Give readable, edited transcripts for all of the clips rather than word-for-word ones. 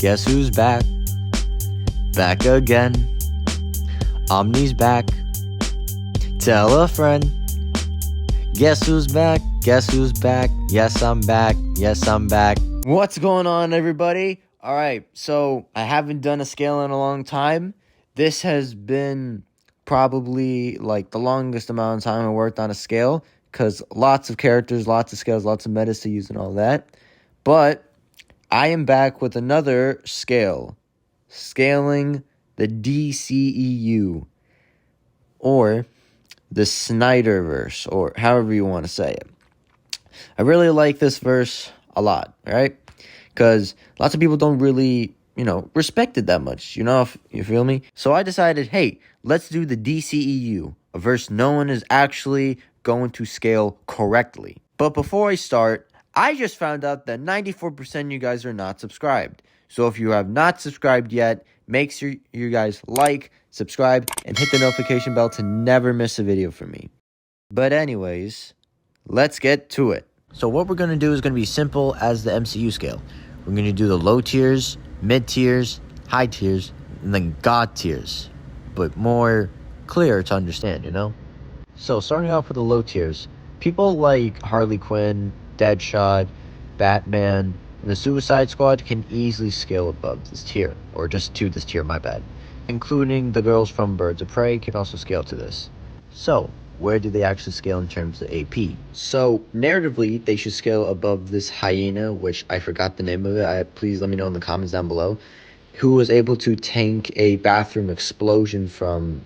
Guess who's back? Back again. Omni's back. Tell a friend. Guess who's back? Guess who's back? Yes, I'm back. Yes, I'm back. What's going on, everybody? All right, so I haven't done a scale in a long time. This has been probably like the longest amount of time I worked on a scale because lots of characters, lots of scales, lots of metas to use and all that. But I am back with another scale, scaling the DCEU, or the Snyderverse, or however you want to say it. I really like this verse a lot, right? Because lots of people don't really, respect it that much, if you feel me? So I decided, hey, let's do the DCEU, a verse no one is actually going to scale correctly. But before I start, I just found out that 94% of you guys are not subscribed. So if you have not subscribed yet, make sure you guys like, subscribe, and hit the notification bell to never miss a video from me. But anyways, let's get to it. So what we're going to do is going to be simple as the MCU scale. We're going to do the low tiers, mid tiers, high tiers, and then God tiers. But more clear to understand, So starting off with the low tiers, people like Harley Quinn, Deadshot, Batman, and the Suicide Squad can easily scale above this tier, or just to this tier, my bad. Including the girls from Birds of Prey can also scale to this. So, where do they actually scale in terms of AP? So, narratively, they should scale above this hyena, which I forgot the name of it. Please let me know in the comments down below. Who was able to tank a bathroom explosion from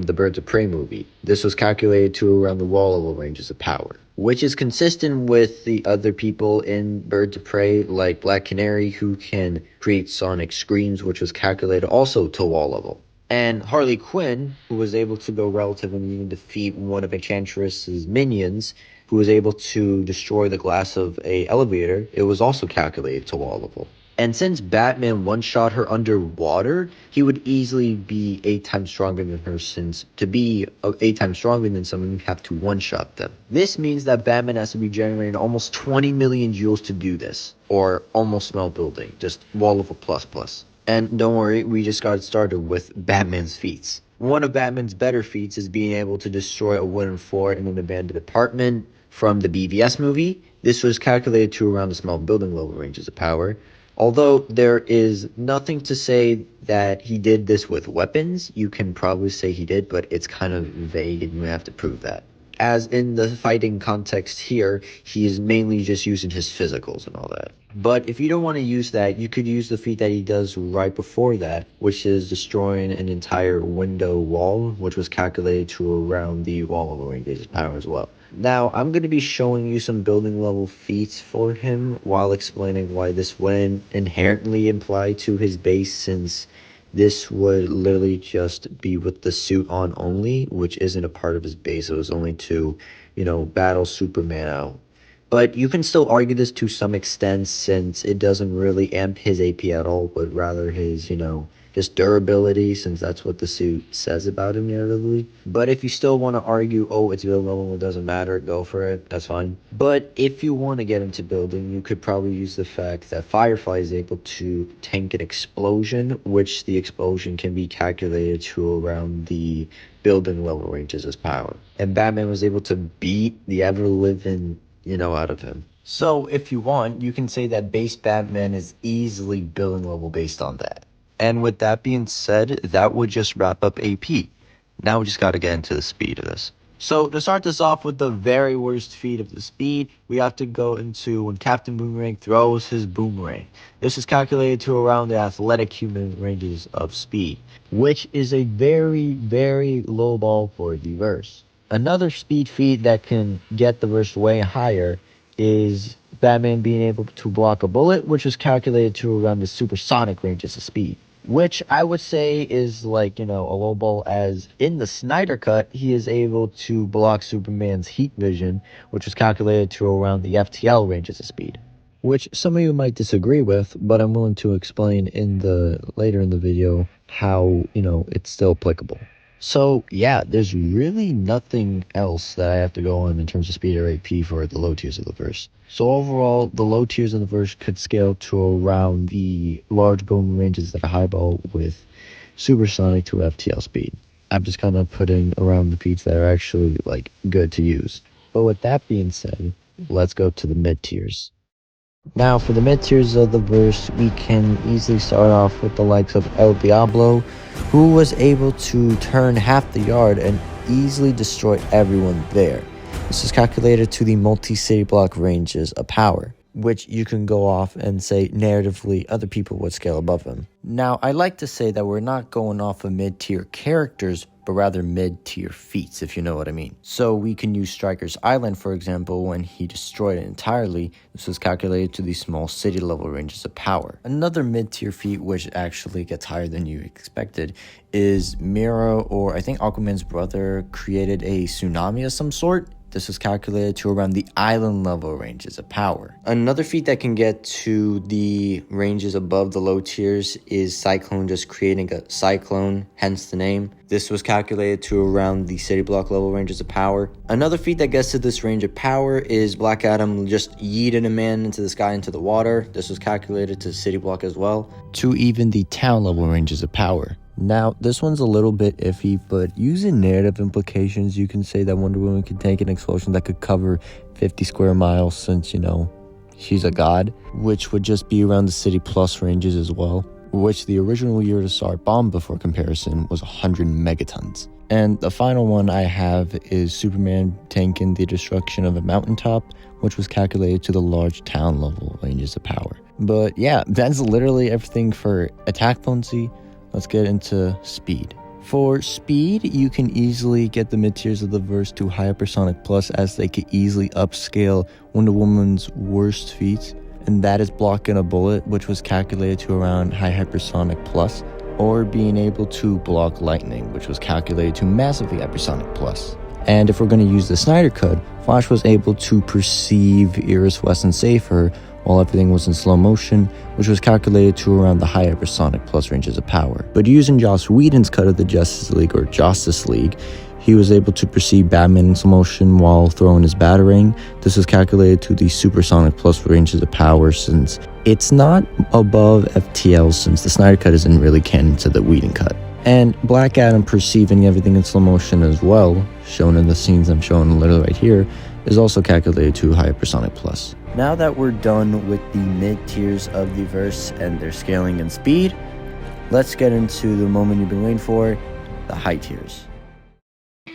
the Birds of Prey movie. This was calculated to around the wall level ranges of power, which is consistent with the other people in Birds of Prey, like Black Canary, who can create sonic screams, which was calculated also to wall level. And Harley Quinn, who was able to go relative and even defeat one of Enchantress's minions, who was able to destroy the glass of a elevator, it was also calculated to wall level. And since Batman one-shot her underwater, he would easily be 8 times stronger than her, since to be 8 times stronger than someone, you have to one-shot them. This means that Batman has to be generating almost 20 million joules to do this, or almost small building, just wall level plus. And don't worry, we just got started with Batman's feats. One of Batman's better feats is being able to destroy a wooden floor in an abandoned apartment from the BVS movie. This was calculated to around the small building level ranges of power. Although there is nothing to say that he did this with weapons, you can probably say he did, but it's kind of vague and you have to prove that. As in the fighting context here, he is mainly just using his physicals and all that. But if you don't want to use that, you could use the feat that he does right before that, which is destroying an entire window wall, which was calculated to around the wall of ranges power as well. Now, I'm going to be showing you some building level feats for him while explaining why this wouldn't inherently apply to his base, since this would literally just be with the suit on only, which isn't a part of his base. It was only to, battle Superman out. But you can still argue this to some extent, since it doesn't really amp his AP at all, but rather his, just durability, since that's what the suit says about him narratively. But if you still want to argue, oh, it's build level, it doesn't matter, go for it, that's fine. But if you want to get into building, you could probably use the fact that Firefly is able to tank an explosion, which the explosion can be calculated to around the building level ranges as power. And Batman was able to beat the ever-living, out of him. So if you want, you can say that base Batman is easily building level based on that. And with that being said, that would just wrap up AP. Now we just got to get into the speed of this. So to start this off with the very worst feat of the speed, we have to go into when Captain Boomerang throws his boomerang. This is calculated to around the athletic human ranges of speed, which is a very, very low ball for the verse. Another speed feat that can get the verse way higher is Batman being able to block a bullet, which is calculated to around the supersonic ranges of speed, which I would say is like, a low ball, as in the Snyder Cut, he is able to block Superman's heat vision, which was calculated to around the FTL ranges of speed, which some of you might disagree with, but I'm willing to explain later in the video how, it's still applicable. So yeah, there's really nothing else that I have to go on in terms of speed or AP for the low tiers of the verse. So overall, the low tiers of the verse could scale to around the large boom ranges that are highball with supersonic to FTL speed. I'm just kind of putting around the beats that are actually like good to use. But with that being said, let's go to the mid tiers. Now, for the mid tiers of the verse, we can easily start off with the likes of El Diablo, who was able to turn half the yard and easily destroy everyone there. This is calculated to the multi-city block ranges of power, which you can go off and say narratively other people would scale above him. Now, I like to say that we're not going off of mid-tier characters, but rather mid-tier feats, if you know what I mean. So we can use Striker's Island, for example, when he destroyed it entirely. This was calculated to the small city level ranges of power. Another mid-tier feat, which actually gets higher than you expected, is Mira, or I think Aquaman's brother, created a tsunami of some sort. This was calculated to around the island level ranges of power. Another feat that can get to the ranges above the low tiers is Cyclone, just creating a cyclone, hence the name. This was calculated to around the city block level ranges of power. Another feat that gets to this range of power is Black Adam just yeeted a man into the sky into the water. This was calculated to city block as well, to even the town level ranges of power. Now, this one's a little bit iffy, but using narrative implications, you can say that Wonder Woman could take an explosion that could cover 50 square miles since, you know, she's a god, which would just be around the city plus ranges as well, which the original Yurtasar bomb before comparison was 100 megatons. And the final one I have is Superman tanking the destruction of a mountaintop, which was calculated to the large town level ranges of power. But yeah, that's literally everything for attack potency. Let's get into speed. For speed, you can easily get the mid-tiers of the verse to Hypersonic Plus, as they could easily upscale Wonder Woman's worst feats, and that is blocking a bullet, which was calculated to around High Hypersonic Plus, or being able to block lightning, which was calculated to massively Hypersonic Plus. And if we're going to use the Snyder Cut, Flash was able to perceive Iris West and save her, while everything was in slow motion, which was calculated to around the high hypersonic plus ranges of power. But using Joss Whedon's cut of the Justice League, or Justice League, he was able to perceive Batman in slow motion while throwing his Batarang. This was calculated to the supersonic plus ranges of power, since it's not above FTL, since the Snyder Cut isn't really canon to the Whedon cut. And Black Adam perceiving everything in slow motion as well, shown in the scenes I'm showing literally right here, is also calculated to high hypersonic plus. Now that we're done with the mid-tiers of the verse and their scaling and speed, let's get into the moment you've been waiting for, the high tiers.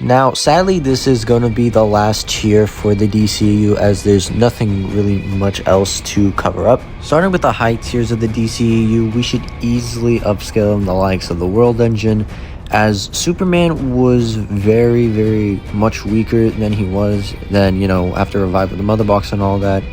Now, sadly, this is going to be the last tier for the DCEU, as there's nothing really much else to cover up. Starting with the high tiers of the DCEU, we should easily upscale the likes of the World Engine, as Superman was very, very much weaker than he was then, you know, after Revive with the Mother Box and all that.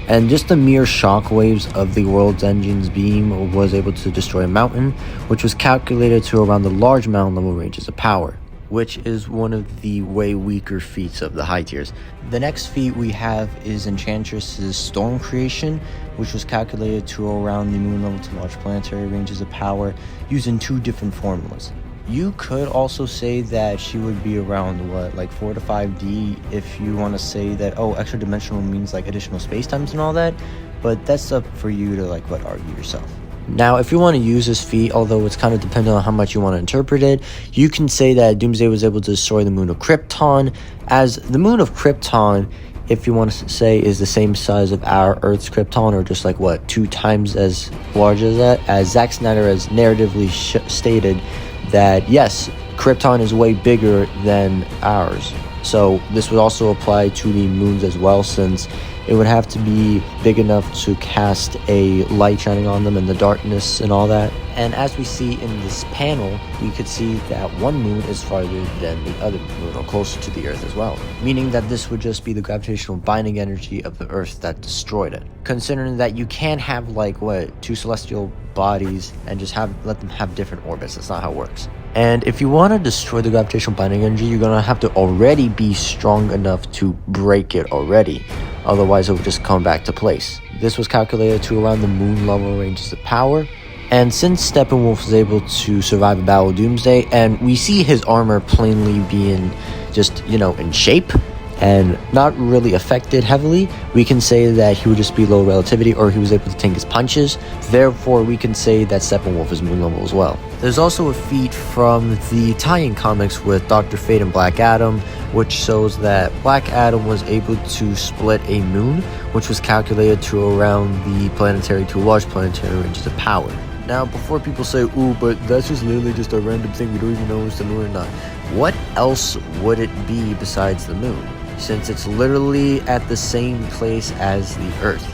And just the mere shockwaves of the World's Engine's beam was able to destroy a mountain, which was calculated to around the large mountain level ranges of power, which is one of the way weaker feats of the high tiers. The next feat we have is Enchantress's Storm Creation, which was calculated to around the moon level to large planetary ranges of power using two different formulas. You could also say that she would be around, what, like 4 to 5D, if you want to say that, oh, extra dimensional means like additional space times and all that, but that's up for you to like argue yourself. Now, if you want to use this feat, although it's kind of dependent on how much you want to interpret it, you can say that Doomsday was able to destroy the moon of Krypton, as the moon of Krypton, if you want to say, is the same size of our Earth's Krypton, or just like, what, 2 times as large as that, as Zack Snyder has narratively stated that yes, Krypton is way bigger than ours. So this would also apply to the moons as well, since it would have to be big enough to cast a light shining on them in the darkness and all that. And as we see in this panel, we could see that one moon is farther than the other moon, or closer to the Earth as well, meaning that this would just be the gravitational binding energy of the Earth that destroyed it. Considering that you can't have like, what, 2 celestial bodies and just let them have different orbits. That's not how it works. And if you want to destroy the gravitational binding energy, you're going to have to already be strong enough to break it already. Otherwise, it would just come back to place. This was calculated to around the moon level ranges of power, And since Steppenwolf is able to survive a battle of Doomsday, and we see his armor plainly being just, in shape and not really affected heavily, we can say that he would just be low relativity, or he was able to tank his punches. Therefore, we can say that Steppenwolf is moon level as well. There's also a feat from the tie-in comics with Dr. Fate and Black Adam, which shows that Black Adam was able to split a moon, which was calculated to around the planetary to large planetary ranges of power. Now, before people say, ooh, but that's just literally just a random thing, we don't even know if it's the moon or not. What else would it be besides the moon? Since it's literally at the same place as the Earth.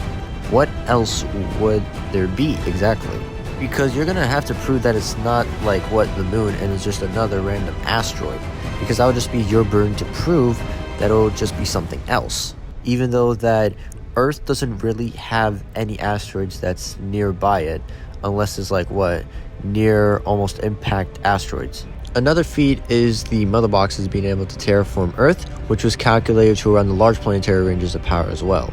What else would there be exactly? Because you're going to have to prove that it's not like the moon and it's just another random asteroid. Because that would just be your burden to prove that it'll just be something else. Even though that Earth doesn't really have any asteroids that's nearby it, unless it's near almost impact asteroids. Another feat is the mother boxes being able to terraform Earth, which was calculated to around the large planetary ranges of power as well.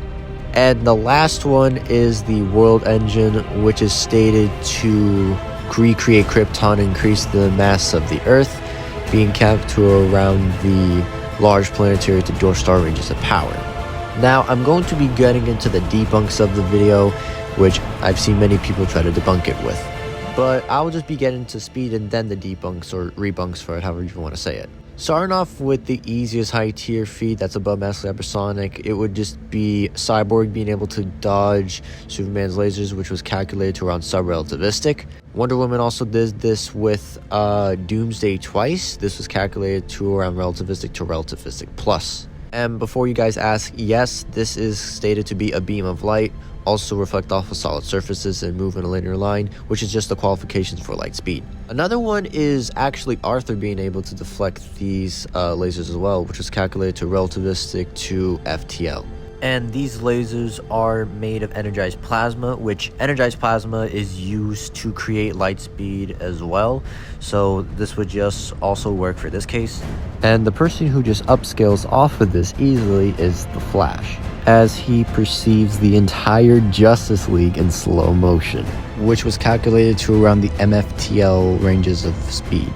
And the last one is the world engine, which is stated to recreate Krypton and increase the mass of the Earth, being capped to around the large planetary to dwarf star ranges of power. Now, I'm going to be getting into the debunks of the video, which I've seen many people try to debunk it with. But I'll just be getting to speed and then the debunks or rebunks for it, however you want to say it. Starting off with the easiest high tier feat that's above Massively Hypersonic, it would just be Cyborg being able to dodge Superman's lasers, which was calculated to around sub-relativistic. Wonder Woman also did this with Doomsday twice. This was calculated to around relativistic to relativistic plus. And before you guys ask, yes, this is stated to be a beam of light, also reflect off of solid surfaces and move in a linear line, which is just the qualifications for light speed. Another one is actually Arthur being able to deflect these lasers as well, which was calculated to relativistic to FTL. And these lasers are made of energized plasma, which energized plasma is used to create light speed as well. So this would just also work for this case. And the person who just upscales off of this easily is the Flash, as he perceives the entire Justice League in slow motion, which was calculated to around the MFTL ranges of speed.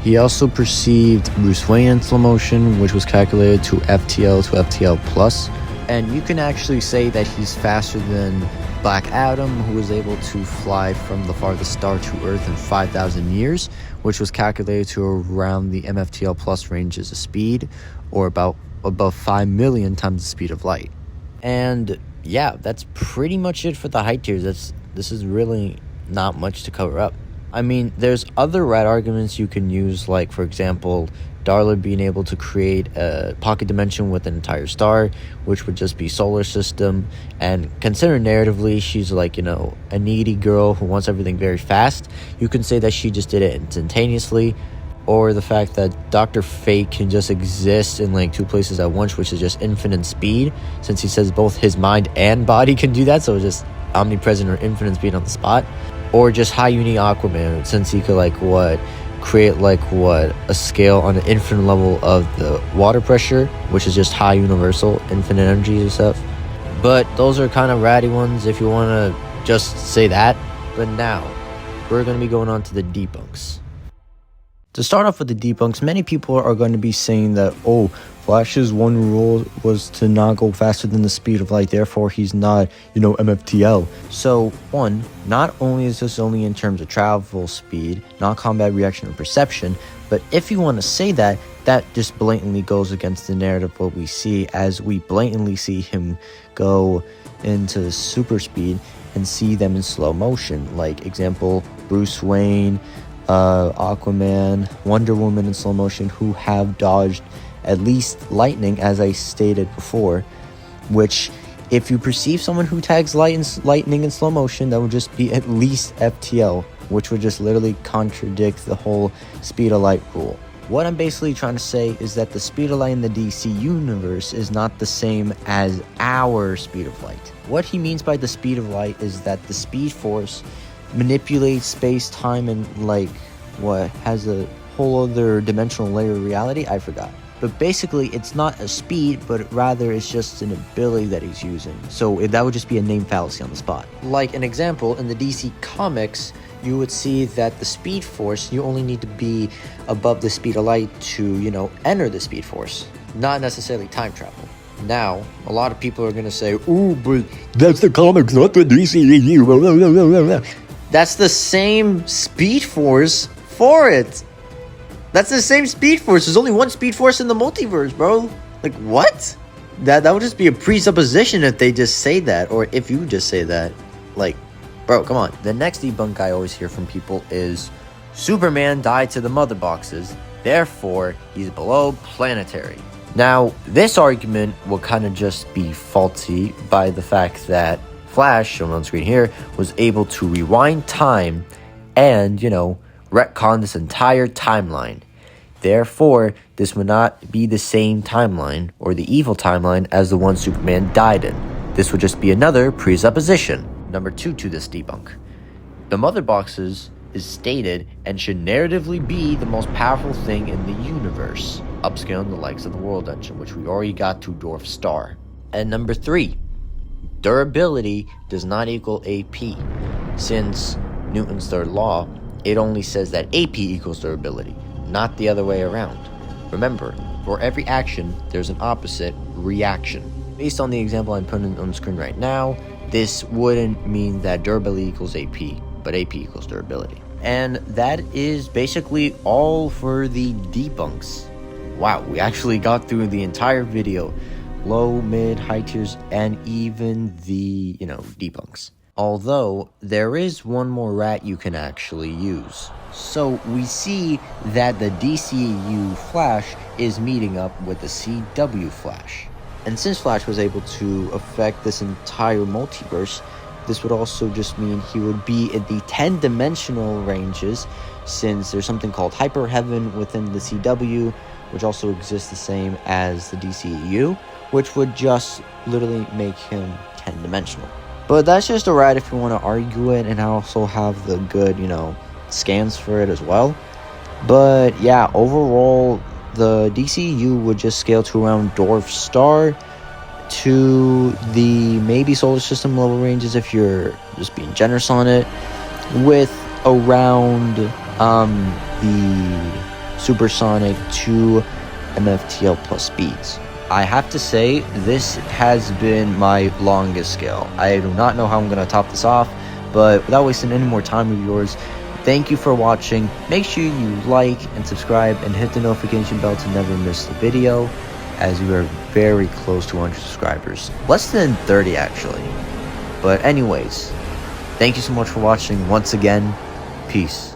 He also perceived Bruce Wayne in slow motion, which was calculated to FTL to FTL plus. And you can actually say that he's faster than Black Adam, who was able to fly from the farthest star to Earth in 5,000 years, which was calculated to around the MFTL plus ranges of speed, or about above 5 million times the speed of light. And yeah, that's pretty much it for the high tiers. This is really not much to cover up. I mean, there's other rad arguments you can use, like, for example, Darla being able to create a pocket dimension with an entire star, which would just be solar system. And consider narratively, she's like, a needy girl who wants everything very fast. You can say that she just did it instantaneously. Or the fact that Dr. Fate can just exist in like two places at once, which is just infinite speed, since he says both his mind and body can do that, so it's just omnipresent or infinite speed on the spot. Or just high uni Aquaman, since he could create a scale on an infinite level of the water pressure, which is just high universal infinite energy and stuff. But those are kind of ratty ones if you want to just say that. But now we're going to be going on to the debunks. To start off with the debunks, many people are going to be saying that, oh, Flash's one rule was to not go faster than the speed of light, therefore he's not, MFTL. So, one, not only is this only in terms of travel speed, not combat reaction or perception, but if you want to say that, that just blatantly goes against the narrative what we see, as we blatantly see him go into super speed and see them in slow motion. Like, example, Bruce Wayne, Aquaman, Wonder Woman in slow motion, who have dodged at least lightning, as I stated before, which if you perceive someone who tags lightning in slow motion, that would just be at least FTL, which would just literally contradict the whole speed of light rule. What I'm basically trying to say is that the speed of light in the DC universe is not the same as our speed of light. What he means by the speed of light is that the speed force manipulates space, time, and has a whole other dimensional layer of reality. I forgot. But basically, it's not a speed, but rather it's just an ability that he's using. So that would just be a name fallacy on the spot. Like an example, in the DC comics, you would see that the Speed Force, you only need to be above the speed of light to, enter the Speed Force, not necessarily time travel. Now, a lot of people are going to say, "Ooh, but that's the comics, not the DCEU." That's the same Speed Force for it. That's the same Speed Force. There's only one Speed Force in the multiverse, bro. Like, what? That would just be a presupposition if they just say that, or if you just say that. Like, bro, come on. The next debunk I always hear from people is, Superman died to the mother boxes, therefore he's below planetary. Now, this argument will kind of just be faulty by the fact that Flash, shown on screen here, was able to rewind time and, retcon this entire timeline. Therefore, this would not be the same timeline, or the evil timeline, as the one Superman died in. This would just be another presupposition. Number 2 to this debunk. The mother boxes is stated and should narratively be the most powerful thing in the universe, upscaling the likes of the World Engine, which we already got to Dwarf Star. And number 3, durability does not equal AP. Since Newton's third law, it only says that AP equals durability, not the other way around. Remember, for every action, there's an opposite reaction. Based on the example I'm putting on the screen right now, this wouldn't mean that durability equals AP, but AP equals durability. And that is basically all for the debunks. Wow, we actually got through the entire video. Low, mid, high tiers, and even the, debunks. Although, there is one more rat you can actually use. So, we see that the DCEU Flash is meeting up with the CW Flash. And since Flash was able to affect this entire multiverse, this would also just mean he would be in the 10-dimensional ranges, since there's something called Hyper Heaven within the CW, which also exists the same as the DCEU, which would just literally make him 10-dimensional. But that's just a rat if you want to argue it, and I also have the good, scans for it as well. But yeah, overall, the DCU would just scale to around Dwarf Star to the maybe solar system level ranges if you're just being generous on it, with around the supersonic to MFTL plus speeds. I have to say, this has been my longest scale. I do not know how I'm going to top this off, but without wasting any more time of yours, thank you for watching. Make sure you like and subscribe and hit the notification bell to never miss the video, as we are very close to 100 subscribers. Less than 30 actually. But anyways, thank you so much for watching once again. Peace.